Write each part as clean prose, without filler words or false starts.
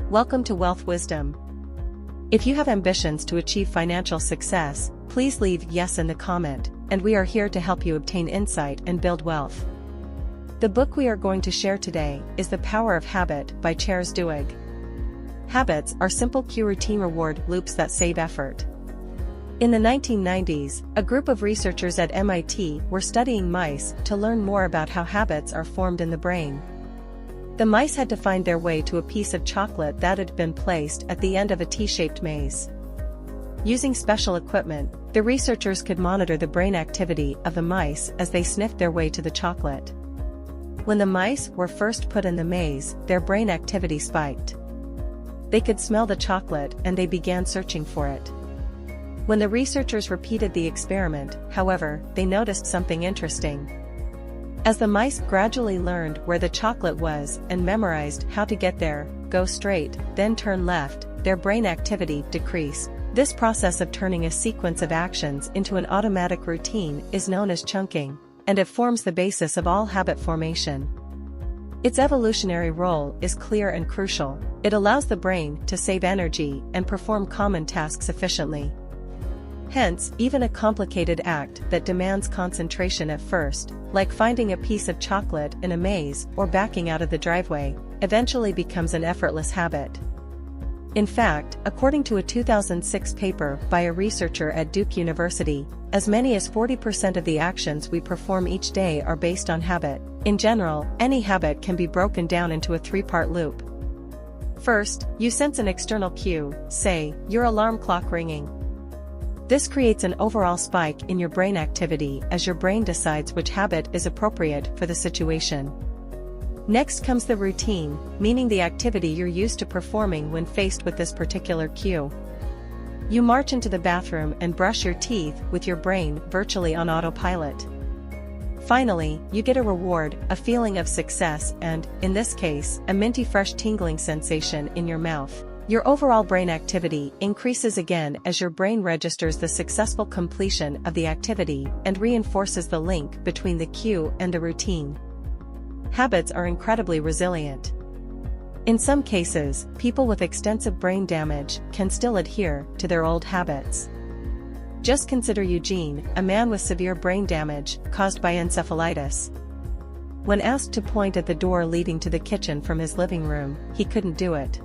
Welcome to Wealth Wisdom. If you have ambitions to achieve financial success, please leave yes in the comment, and we are here to help you obtain insight and build wealth. The book we are going to share today is The Power of Habit by Charles Duhigg. Habits are simple cue routine reward loops that save effort. In the 1990s, a group of researchers at MIT were studying mice to learn more about how habits are formed in the brain. The mice had to find their way to a piece of chocolate that had been placed at the end of a T-shaped maze. Using special equipment, the researchers could monitor the brain activity of the mice as they sniffed their way to the chocolate. When the mice were first put in the maze, their brain activity spiked. They could smell the chocolate and they began searching for it. When the researchers repeated the experiment, however, they noticed something interesting. As the mice gradually learned where the chocolate was and memorized how to get there, go straight, then turn left, their brain activity decreased. This process of turning a sequence of actions into an automatic routine is known as chunking, and it forms the basis of all habit formation. Its evolutionary role is clear and crucial. It allows the brain to save energy and perform common tasks efficiently. Hence, even a complicated act that demands concentration at first, like finding a piece of chocolate in a maze or backing out of the driveway, eventually becomes an effortless habit. In fact, according to a 2006 paper by a researcher at Duke University, as many as 40% of the actions we perform each day are based on habit. In general, any habit can be broken down into a three-part loop. First, you sense an external cue, say, your alarm clock ringing. This creates an overall spike in your brain activity as your brain decides which habit is appropriate for the situation. Next comes the routine, meaning the activity you're used to performing when faced with this particular cue. You march into the bathroom and brush your teeth with your brain virtually on autopilot. Finally, you get a reward, a feeling of success and, in this case, a minty fresh tingling sensation in your mouth. Your overall brain activity increases again as your brain registers the successful completion of the activity and reinforces the link between the cue and the routine. Habits are incredibly resilient. In some cases, people with extensive brain damage can still adhere to their old habits. Just consider Eugene, a man with severe brain damage caused by encephalitis. When asked to point at the door leading to the kitchen from his living room, he couldn't do it.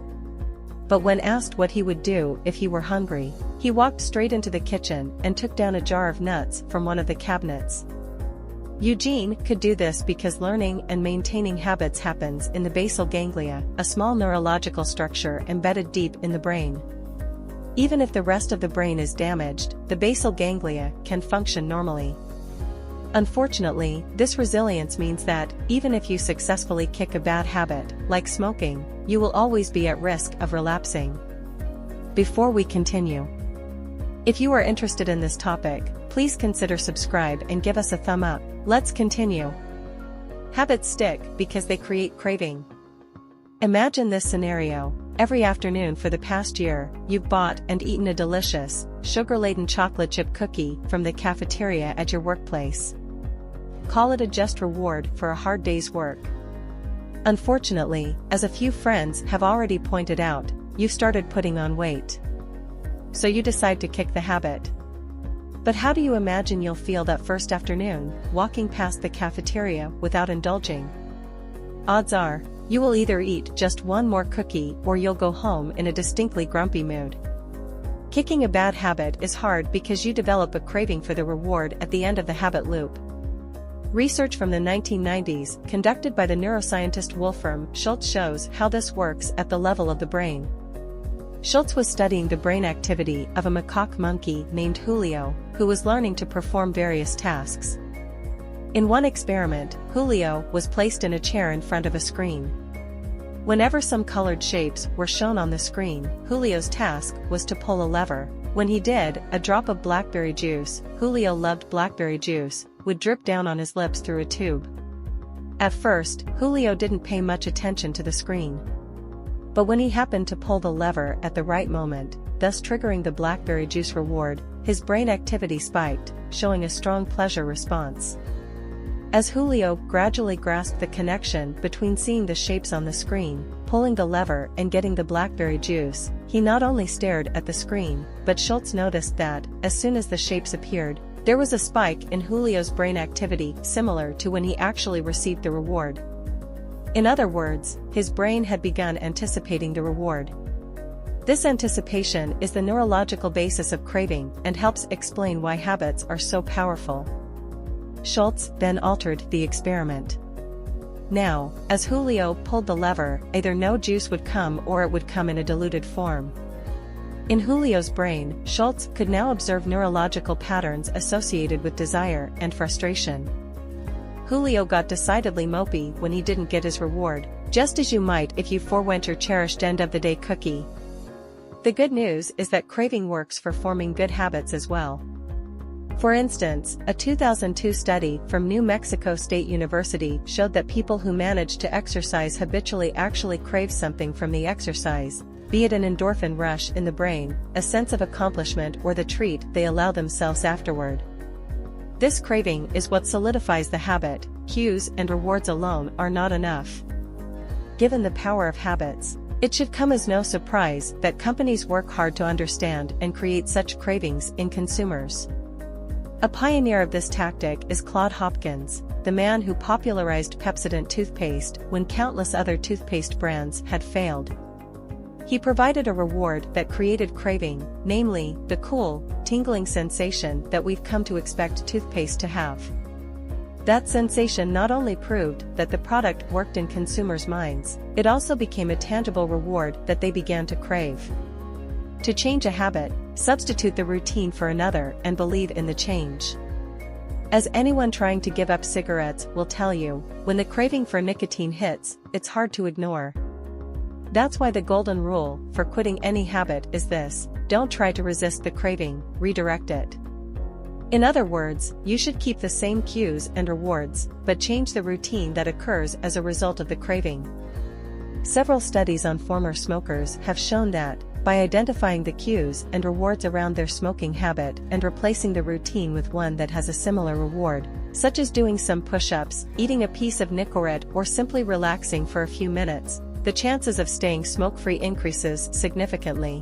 But when asked what he would do if he were hungry, he walked straight into the kitchen and took down a jar of nuts from one of the cabinets. Eugene could do this because learning and maintaining habits happens in the basal ganglia, a small neurological structure embedded deep in the brain. Even if the rest of the brain is damaged, the basal ganglia can function normally. Unfortunately, this resilience means that, even if you successfully kick a bad habit, like smoking, you will always be at risk of relapsing. Before we continue, if you are interested in this topic, please consider subscribe and give us a thumb up. Let's continue. Habits stick because they create craving. Imagine this scenario. Every afternoon for the past year, you've bought and eaten a delicious, sugar-laden chocolate chip cookie from the cafeteria at your workplace. Call it a just reward for a hard day's work. Unfortunately, as a few friends have already pointed out, you've started putting on weight. So you decide to kick the habit. But how do you imagine you'll feel that first afternoon, walking past the cafeteria without indulging? Odds are, you will either eat just one more cookie or you'll go home in a distinctly grumpy mood. Kicking a bad habit is hard because you develop a craving for the reward at the end of the habit loop. Research from the 1990s, conducted by the neuroscientist Wolfram Schultz, shows how this works at the level of the brain. Schultz was studying the brain activity of a macaque monkey named Julio, who was learning to perform various tasks. In one experiment, Julio was placed in a chair in front of a screen. Whenever some colored shapes were shown on the screen, Julio's task was to pull a lever. When he did, a drop of blackberry juice, Julio loved blackberry juice, would drip down on his lips through a tube. At first, Julio didn't pay much attention to the screen. But when he happened to pull the lever at the right moment, thus triggering the blackberry juice reward, his brain activity spiked, showing a strong pleasure response. As Julio gradually grasped the connection between seeing the shapes on the screen, pulling the lever and getting the blackberry juice, he not only stared at the screen, but Schultz noticed that, as soon as the shapes appeared, there was a spike in Julio's brain activity similar to when he actually received the reward. In other words, his brain had begun anticipating the reward. This anticipation is the neurological basis of craving and helps explain why habits are so powerful. Schultz then altered the experiment. Now, as Julio pulled the lever, either no juice would come or it would come in a diluted form. In Julio's brain, Schultz could now observe neurological patterns associated with desire and frustration. Julio got decidedly mopey when he didn't get his reward, just as you might if you forewent your cherished end-of-the-day cookie. The good news is that craving works for forming good habits as well. For instance, a 2002 study from New Mexico State University showed that people who managed to exercise habitually actually crave something from the exercise, be it an endorphin rush in the brain, a sense of accomplishment, or the treat they allow themselves afterward. This craving is what solidifies the habit. Cues and rewards alone are not enough. Given the power of habits, it should come as no surprise that companies work hard to understand and create such cravings in consumers. A pioneer of this tactic is Claude Hopkins, the man who popularized Pepsodent toothpaste when countless other toothpaste brands had failed. He provided a reward that created craving, namely, the cool, tingling sensation that we've come to expect toothpaste to have. That sensation not only proved that the product worked in consumers' minds, it also became a tangible reward that they began to crave. To change a habit, substitute the routine for another and believe in the change. As anyone trying to give up cigarettes will tell you, when the craving for nicotine hits, it's hard to ignore. That's why the golden rule for quitting any habit is this: don't try to resist the craving, redirect it. In other words, you should keep the same cues and rewards, but change the routine that occurs as a result of the craving. Several studies on former smokers have shown that, by identifying the cues and rewards around their smoking habit and replacing the routine with one that has a similar reward, such as doing some push-ups, eating a piece of Nicorette, or simply relaxing for a few minutes, the chances of staying smoke-free increases significantly.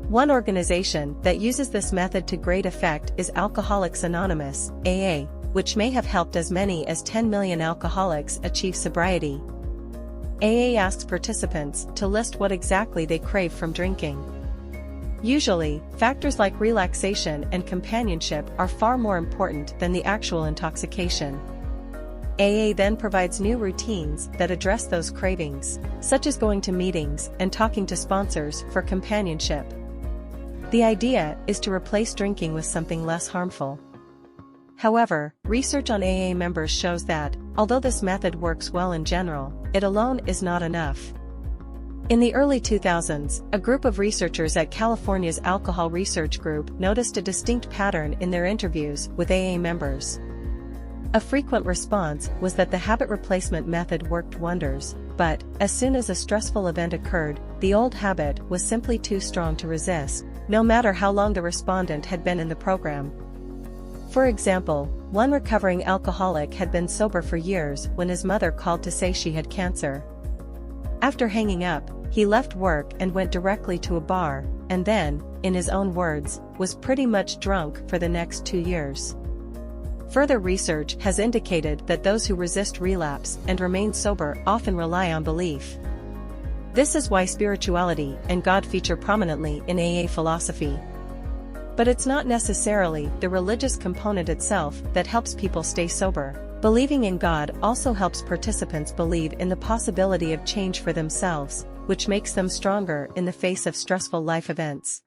One organization that uses this method to great effect is Alcoholics Anonymous, AA, which may have helped as many as 10 million alcoholics achieve sobriety. AA asks participants to list what exactly they crave from drinking. Usually, factors like relaxation and companionship are far more important than the actual intoxication. AA then provides new routines that address those cravings, such as going to meetings and talking to sponsors for companionship. The idea is to replace drinking with something less harmful. However, research on AA members shows that, although this method works well in general, it alone is not enough. In the early 2000s, a group of researchers at California's Alcohol Research Group noticed a distinct pattern in their interviews with AA members. A frequent response was that the habit replacement method worked wonders, but, as soon as a stressful event occurred, the old habit was simply too strong to resist, no matter how long the respondent had been in the program. For example, one recovering alcoholic had been sober for years when his mother called to say she had cancer. After hanging up, he left work and went directly to a bar, and then, in his own words, was pretty much drunk for the next 2 years. Further research has indicated that those who resist relapse and remain sober often rely on belief. This is why spirituality and God feature prominently in AA philosophy. But it's not necessarily the religious component itself that helps people stay sober. Believing in God also helps participants believe in the possibility of change for themselves, which makes them stronger in the face of stressful life events.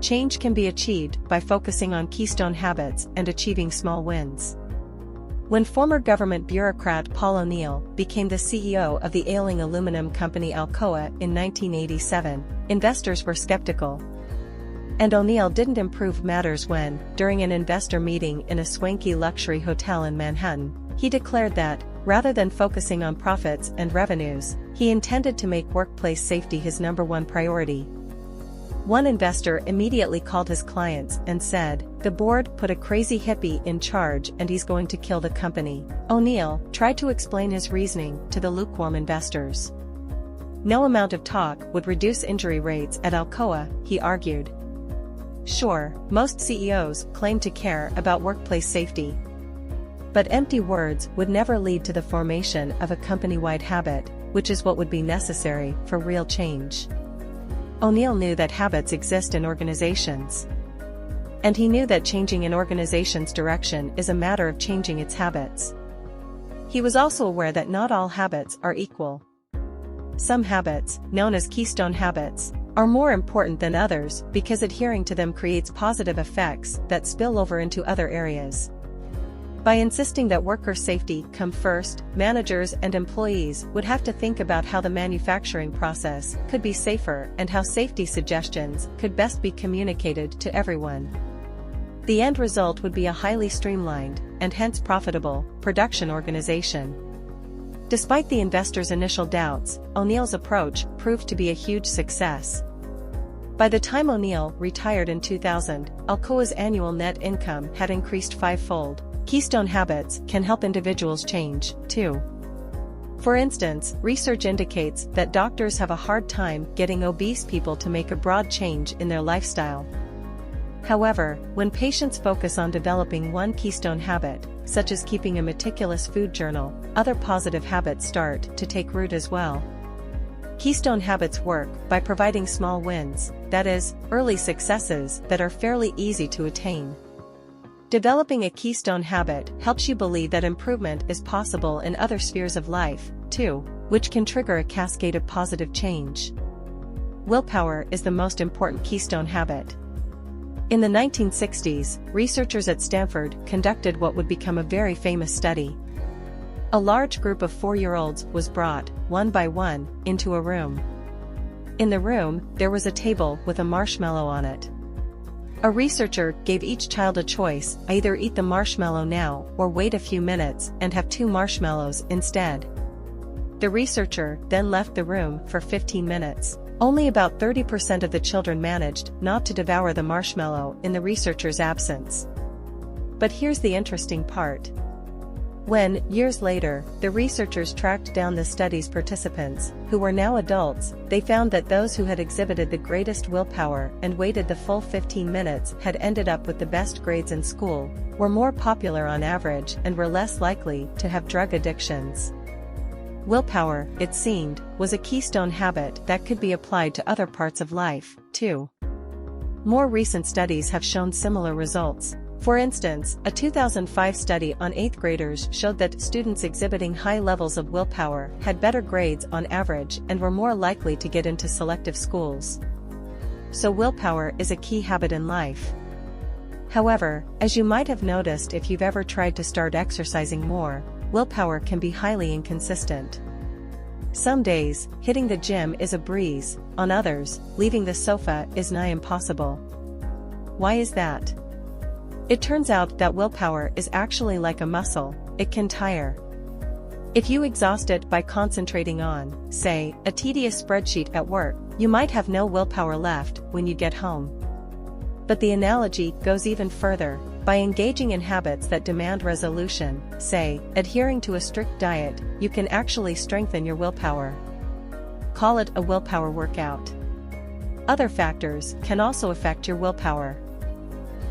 Change can be achieved by focusing on keystone habits and achieving small wins. When former government bureaucrat Paul O'Neill became the CEO of the ailing aluminum company Alcoa in 1987, investors were skeptical. And O'Neill didn't improve matters when, during an investor meeting in a swanky luxury hotel in Manhattan, he declared that, rather than focusing on profits and revenues, he intended to make workplace safety his #1 priority. One investor immediately called his clients and said, "The board put a crazy hippie in charge and he's going to kill the company." O'Neill tried to explain his reasoning to the lukewarm investors. No amount of talk would reduce injury rates at Alcoa, he argued. Sure, most CEOs claim to care about workplace safety. But empty words would never lead to the formation of a company-wide habit, which is what would be necessary for real change. O'Neill knew that habits exist in organizations. And he knew that changing an organization's direction is a matter of changing its habits. He was also aware that not all habits are equal. Some habits, known as Keystone habits, are more important than others because adhering to them creates positive effects that spill over into other areas. By insisting that worker safety come first, managers and employees would have to think about how the manufacturing process could be safer and how safety suggestions could best be communicated to everyone. The end result would be a highly streamlined, and hence profitable, production organization. Despite the investors' initial doubts, O'Neill's approach proved to be a huge success. By the time O'Neill retired in 2000, Alcoa's annual net income had increased fivefold. Keystone habits can help individuals change, too. For instance, research indicates that doctors have a hard time getting obese people to make a broad change in their lifestyle. However, when patients focus on developing one keystone habit, such as keeping a meticulous food journal, other positive habits start to take root as well. Keystone habits work by providing small wins, that is, early successes that are fairly easy to attain. Developing a keystone habit helps you believe that improvement is possible in other spheres of life, too, which can trigger a cascade of positive change. Willpower is the most important keystone habit. In the 1960s, researchers at Stanford conducted what would become a very famous study. A large group of 4-year-olds was brought, one by one, into a room. In the room, there was a table with a marshmallow on it. A researcher gave each child a choice: either eat the marshmallow now or wait a few minutes and have 2 marshmallows instead. The researcher then left the room for 15 minutes. Only about 30% of the children managed not to devour the marshmallow in the researcher's absence. But here's the interesting part. When, years later, the researchers tracked down the study's participants, who were now adults, they found that those who had exhibited the greatest willpower and waited the full 15 minutes had ended up with the best grades in school, were more popular on average and were less likely to have drug addictions. Willpower, it seemed, was a keystone habit that could be applied to other parts of life, too. More recent studies have shown similar results. For instance, a 2005 study on 8th graders showed that students exhibiting high levels of willpower had better grades on average and were more likely to get into selective schools. So willpower is a key habit in life. However, as you might have noticed if you've ever tried to start exercising more, willpower can be highly inconsistent. Some days, hitting the gym is a breeze; on others, leaving the sofa is nigh impossible. Why is that? It turns out that willpower is actually like a muscle; it can tire. If you exhaust it by concentrating on, say, a tedious spreadsheet at work, you might have no willpower left when you get home. But the analogy goes even further. By engaging in habits that demand resolution, say, adhering to a strict diet, you can actually strengthen your willpower. Call it a willpower workout. Other factors can also affect your willpower.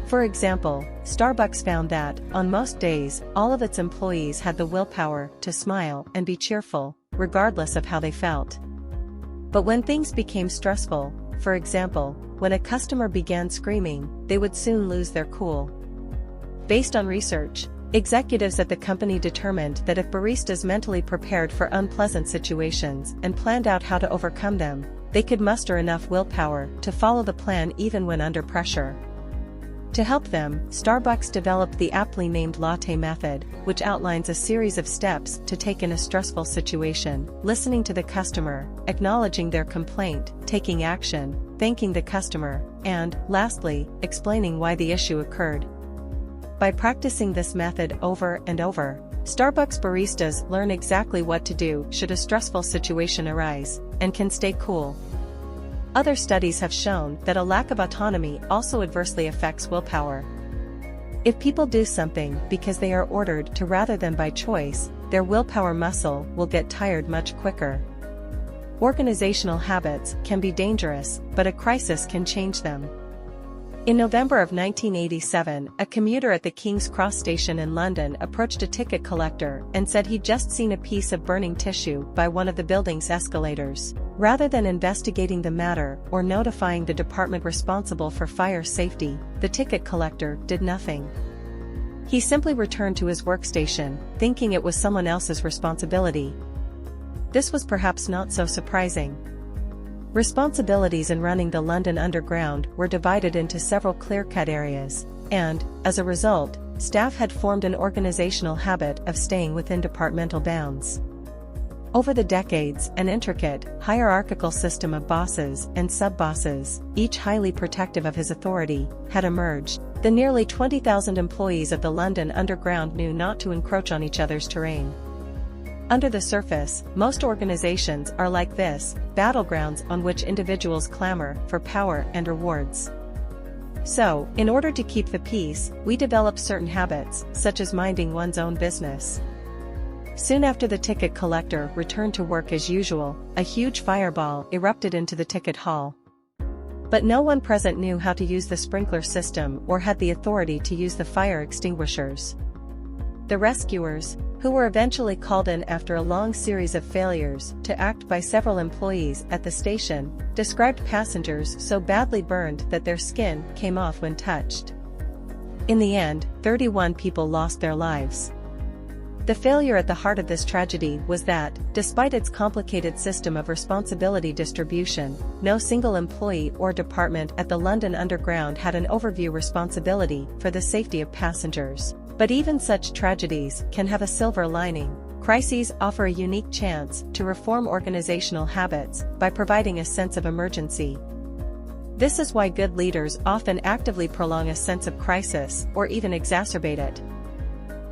For example, Starbucks found that, on most days, all of its employees had the willpower to smile and be cheerful, regardless of how they felt. But when things became stressful, for example, when a customer began screaming, they would soon lose their cool. Based on research, executives at the company determined that if baristas mentally prepared for unpleasant situations and planned out how to overcome them, they could muster enough willpower to follow the plan even when under pressure. To help them, Starbucks developed the aptly named latte method, which outlines a series of steps to take in a stressful situation: listening to the customer, acknowledging their complaint, taking action, thanking the customer, and, lastly, explaining why the issue occurred. By practicing this method over and over, Starbucks baristas learn exactly what to do should a stressful situation arise, and can stay cool. Other studies have shown that a lack of autonomy also adversely affects willpower. If people do something because they are ordered to rather than by choice, their willpower muscle will get tired much quicker. Organizational habits can be dangerous, but a crisis can change them. In November of 1987, a commuter at the King's Cross station in London approached a ticket collector and said he'd just seen a piece of burning tissue by one of the building's escalators. Rather than investigating the matter or notifying the department responsible for fire safety, the ticket collector did nothing. He simply returned to his workstation, thinking it was someone else's responsibility. This was perhaps not so surprising. Responsibilities in running the London Underground were divided into several clear-cut areas, and, as a result, staff had formed an organizational habit of staying within departmental bounds. Over the decades, an intricate, hierarchical system of bosses and sub-bosses, each highly protective of his authority, had emerged. The nearly 20,000 employees of the London Underground knew not to encroach on each other's terrain. Under the surface, most organizations are like this, battlegrounds on which individuals clamor for power and rewards. So, in order to keep the peace, we develop certain habits, such as minding one's own business. Soon after the ticket collector returned to work as usual, a huge fireball erupted into the ticket hall. But no one present knew how to use the sprinkler system or had the authority to use the fire extinguishers. The rescuers, who were eventually called in after a long series of failures to act by several employees at the station, described passengers so badly burned that their skin came off when touched. In the end, 31 people lost their lives. The failure at the heart of this tragedy was that, despite its complicated system of responsibility distribution, no single employee or department at the London Underground had an overview responsibility for the safety of passengers. But even such tragedies can have a silver lining. Crises offer a unique chance to reform organizational habits by providing a sense of emergency. This is why good leaders often actively prolong a sense of crisis or even exacerbate it.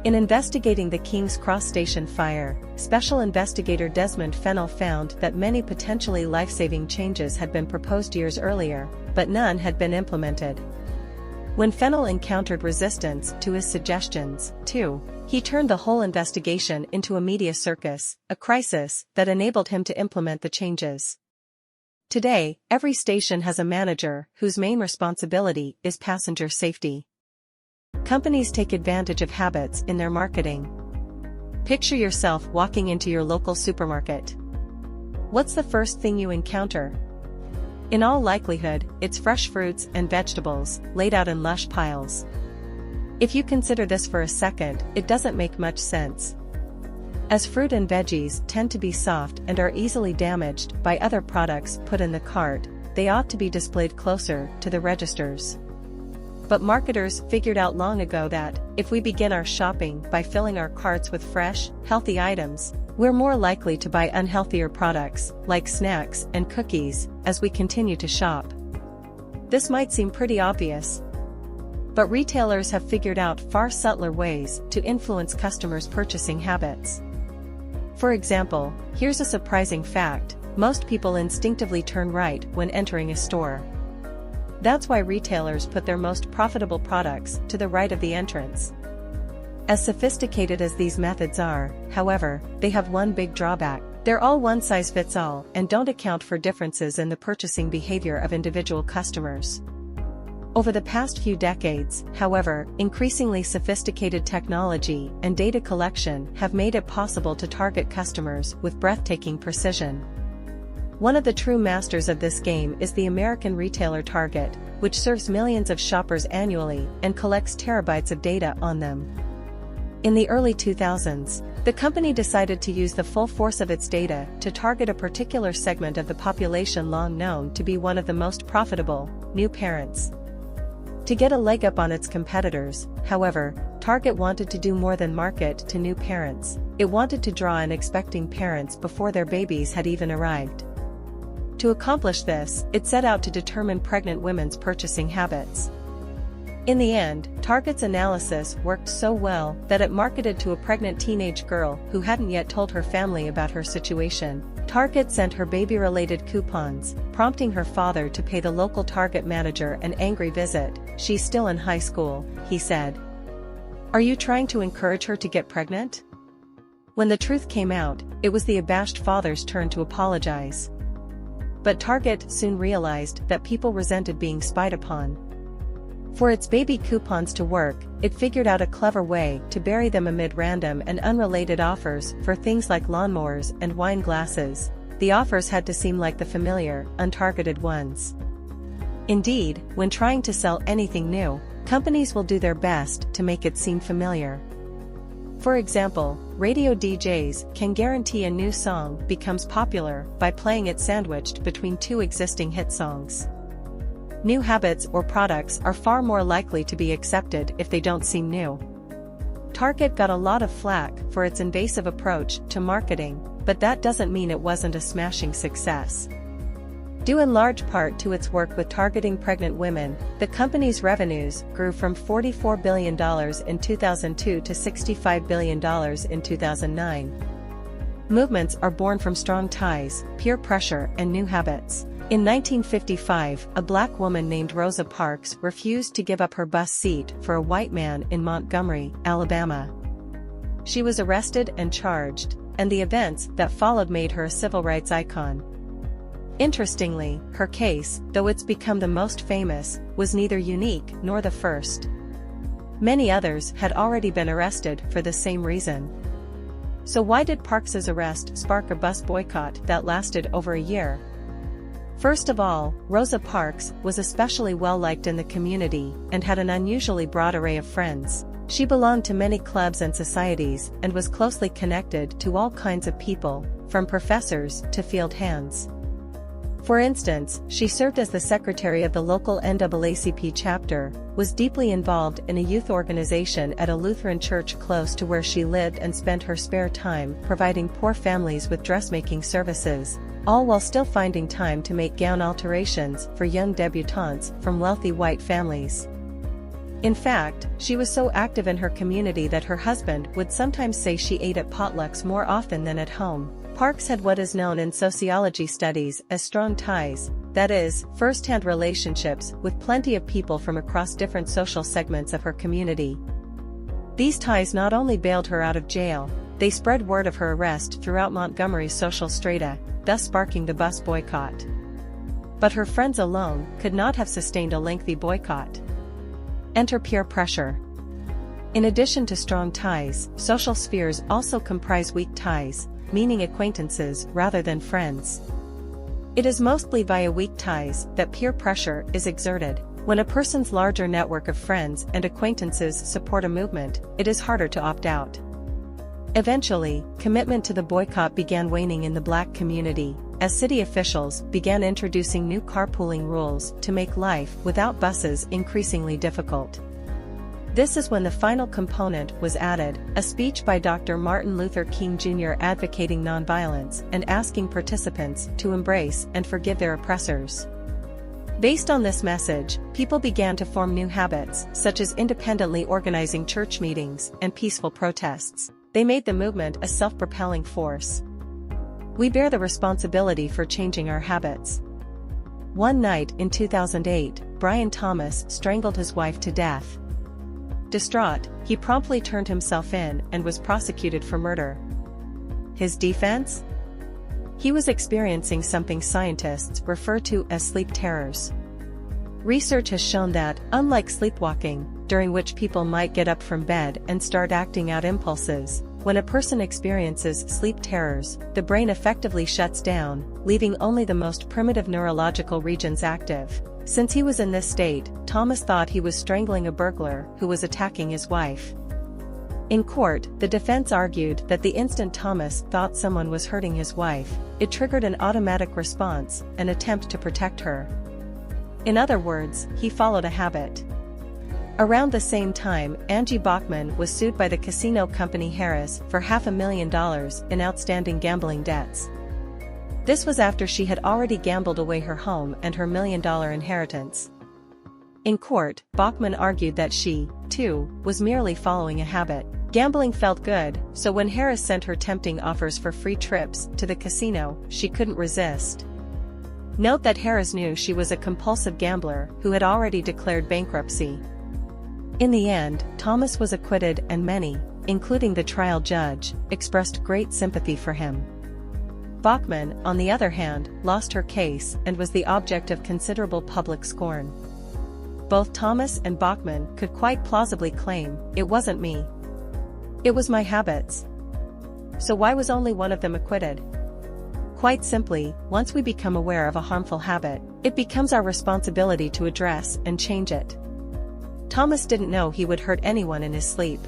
In investigating the King's Cross station fire, Special Investigator Desmond Fennell found that many potentially life-saving changes had been proposed years earlier, but none had been implemented. When Fennell encountered resistance to his suggestions, too, he turned the whole investigation into a media circus, a crisis that enabled him to implement the changes. Today, every station has a manager whose main responsibility is passenger safety. Companies take advantage of habits in their marketing. Picture yourself walking into your local supermarket. What's the first thing you encounter? In all likelihood, it's fresh fruits and vegetables, laid out in lush piles. If you consider this for a second, it doesn't make much sense. As fruit and veggies tend to be soft and are easily damaged by other products put in the cart, they ought to be displayed closer to the registers. But marketers figured out long ago that, if we begin our shopping by filling our carts with fresh, healthy items, we're more likely to buy unhealthier products, like snacks and cookies, as we continue to shop. This might seem pretty obvious, but retailers have figured out far subtler ways to influence customers' purchasing habits. For example, here's a surprising fact: most people instinctively turn right when entering a store. That's why retailers put their most profitable products to the right of the entrance. As sophisticated as these methods are, however, they have one big drawback: they're all one-size-fits-all and don't account for differences in the purchasing behavior of individual customers. Over the past few decades, however, increasingly sophisticated technology and data collection have made it possible to target customers with breathtaking precision. One of the true masters of this game is the American retailer Target, which serves millions of shoppers annually and collects terabytes of data on them. In the early 2000s, the company decided to use the full force of its data to target a particular segment of the population long known to be one of the most profitable: new parents. To get a leg up on its competitors, however, Target wanted to do more than market to new parents. It wanted to draw in expecting parents before their babies had even arrived. To accomplish this, it set out to determine pregnant women's purchasing habits. In the end, Target's analysis worked so well that it marketed to a pregnant teenage girl who hadn't yet told her family about her situation. Target sent her baby-related coupons, prompting her father to pay the local Target manager an angry visit. "She's still in high school," he said. "Are you trying to encourage her to get pregnant?" When the truth came out, it was the abashed father's turn to apologize. But Target soon realized that people resented being spied upon. For its baby coupons to work, it figured out a clever way to bury them amid random and unrelated offers for things like lawnmowers and wine glasses. The offers had to seem like the familiar, untargeted ones. Indeed, when trying to sell anything new, companies will do their best to make it seem familiar. For example, radio DJs can guarantee a new song becomes popular by playing it sandwiched between two existing hit songs. New habits or products are far more likely to be accepted if they don't seem new. Target got a lot of flack for its invasive approach to marketing, but that doesn't mean it wasn't a smashing success. Due in large part to its work with targeting pregnant women, the company's revenues grew from $44 billion in 2002 to $65 billion in 2009. Movements are born from strong ties, peer pressure, and new habits. In 1955, a black woman named Rosa Parks refused to give up her bus seat for a white man in Montgomery, Alabama. She was arrested and charged, and the events that followed made her a civil rights icon. Interestingly, her case, though it's become the most famous, was neither unique nor the first. Many others had already been arrested for the same reason. So why did Parks's arrest spark a bus boycott that lasted over a year? First of all, Rosa Parks was especially well-liked in the community and had an unusually broad array of friends. She belonged to many clubs and societies and was closely connected to all kinds of people, from professors to field hands. For instance, she served as the secretary of the local NAACP chapter, was deeply involved in a youth organization at a Lutheran church close to where she lived, and spent her spare time providing poor families with dressmaking services, all while still finding time to make gown alterations for young debutantes from wealthy white families. In fact, she was so active in her community that her husband would sometimes say she ate at potlucks more often than at home. Parks had what is known in sociology studies as strong ties, that is, first-hand relationships with plenty of people from across different social segments of her community. These ties not only bailed her out of jail, they spread word of her arrest throughout Montgomery's social strata, thus sparking the bus boycott. But her friends alone could not have sustained a lengthy boycott. Enter peer pressure. In addition to strong ties, social spheres also comprise weak ties, meaning acquaintances rather than friends. It is mostly via weak ties that peer pressure is exerted. When a person's larger network of friends and acquaintances support a movement, it is harder to opt out. Eventually, commitment to the boycott began waning in the black community, as city officials began introducing new carpooling rules to make life without buses increasingly difficult. This is when the final component was added, a speech by Dr. Martin Luther King Jr. advocating nonviolence and asking participants to embrace and forgive their oppressors. Based on this message, people began to form new habits, such as independently organizing church meetings and peaceful protests. They made the movement a self-propelling force. We bear the responsibility for changing our habits. One night in 2008, Brian Thomas strangled his wife to death. Distraught, he promptly turned himself in and was prosecuted for murder. His defense? He was experiencing something scientists refer to as sleep terrors. Research has shown that, unlike sleepwalking, during which people might get up from bed and start acting out impulses, when a person experiences sleep terrors, the brain effectively shuts down, leaving only the most primitive neurological regions active. Since he was in this state, Thomas thought he was strangling a burglar who was attacking his wife. In court, the defense argued that the instant Thomas thought someone was hurting his wife, it triggered an automatic response, an attempt to protect her. In other words, he followed a habit. Around the same time, Angie Bachman was sued by the casino company Harris for $500,000 in outstanding gambling debts. This was after she had already gambled away her home and her $1 million inheritance. In court, Bachman argued that she, too, was merely following a habit. Gambling felt good, so when Harris sent her tempting offers for free trips to the casino, she couldn't resist. Note that Harris knew she was a compulsive gambler who had already declared bankruptcy. In the end, Thomas was acquitted, and many, including the trial judge, expressed great sympathy for him. Bachmann, on the other hand, lost her case and was the object of considerable public scorn. Both Thomas and Bachmann could quite plausibly claim, "It wasn't me. It was my habits." So why was only one of them acquitted? Quite simply, once we become aware of a harmful habit, it becomes our responsibility to address and change it. Thomas didn't know he would hurt anyone in his sleep.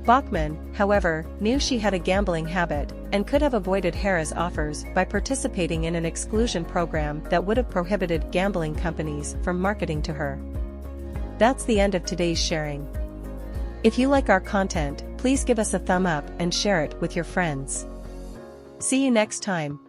Bachmann, however, knew she had a gambling habit, and could have avoided Harrah's offers by participating in an exclusion program that would have prohibited gambling companies from marketing to her. That's the end of today's sharing. If you like our content, please give us a thumb up and share it with your friends. See you next time.